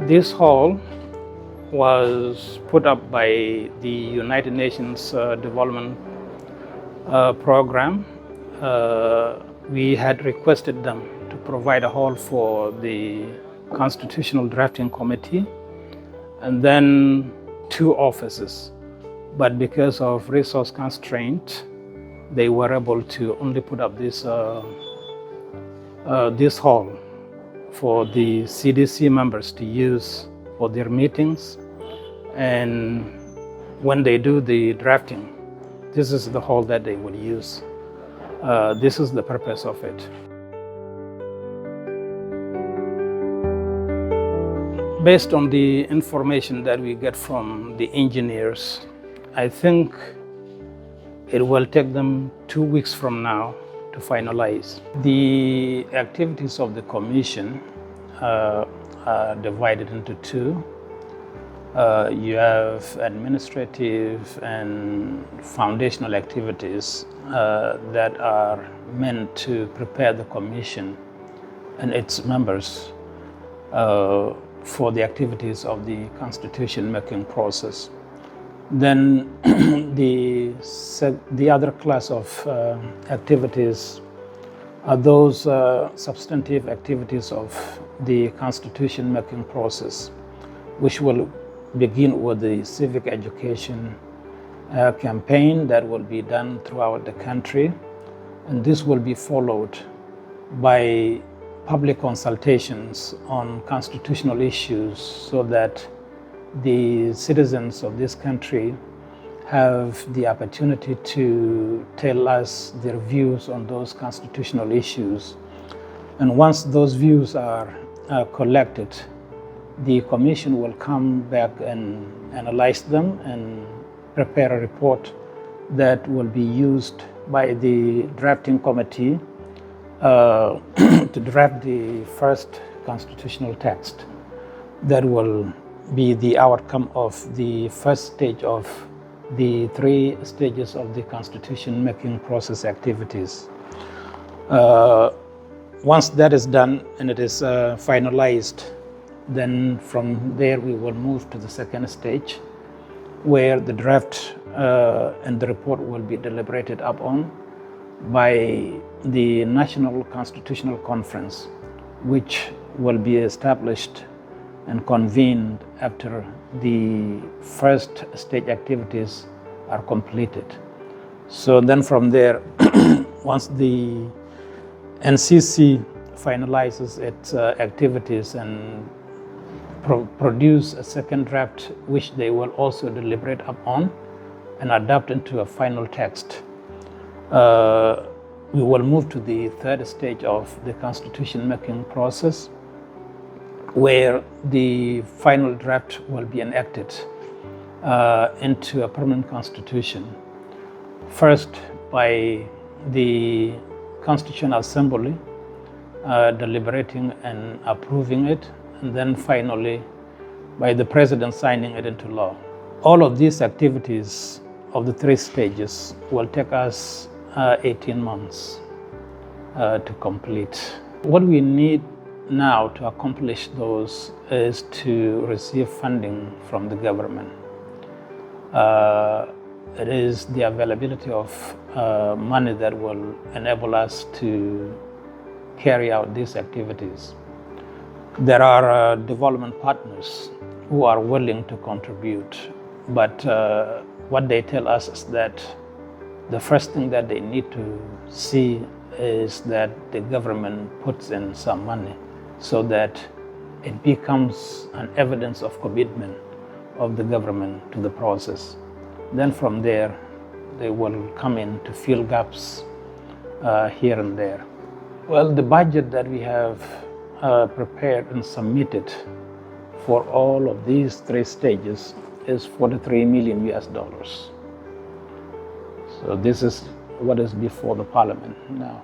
This hall was put up by the United Nations Development Program. We had requested them to provide a hall for the Constitutional Drafting Committee and then 2 offices. But because of resource constraint, they were able to only put up this hall for the CDC members to use for their meetings. And when they do the drafting, this is the hall that they will use. This is the purpose of it. Based on the information that we get from the engineers, I think it will take them 2 weeks from now to finalize. The activities of the commission are divided into 2. You have administrative and foundational activities that are meant to prepare the commission and its members for the activities of the constitution-making process. Then the other class of activities are those substantive activities of the constitution-making process, which will begin with the civic education campaign that will be done throughout the country. And this will be followed by public consultations on constitutional issues so that the citizens of this country have the opportunity to tell us their views on those constitutional issues. And once those views are collected, the commission will come back and analyze them and prepare a report that will be used by the drafting committee to draft the first constitutional text that will be the outcome of the first stage of the 3 stages of the constitution-making process activities. Once that is done and it is finalized, then from there we will move to the second stage, where the draft and the report will be deliberated upon by the National Constitutional Conference, which will be established and convened after the first stage activities are completed. So then from there, once the NCC finalizes its activities and produce a second draft, which they will also deliberate upon and adapt into a final text, we will move to the third stage of the constitution-making process, where the final draft will be enacted into a permanent constitution. First by the Constitutional Assembly deliberating and approving it, and then finally by the President signing it into law. All of these activities of the 3 stages will take us 18 months to complete. What we need now to accomplish those is to receive funding from the government. It is the availability of money that will enable us to carry out these activities. There are development partners who are willing to contribute, but what they tell us is that the first thing that they need to see is that the government puts in some money so that it becomes an evidence of commitment of the government to the process. Then from there, they will come in to fill gaps here and there. Well, the budget that we have prepared and submitted for all of these 3 stages is $43 million. So this is what is before the parliament now.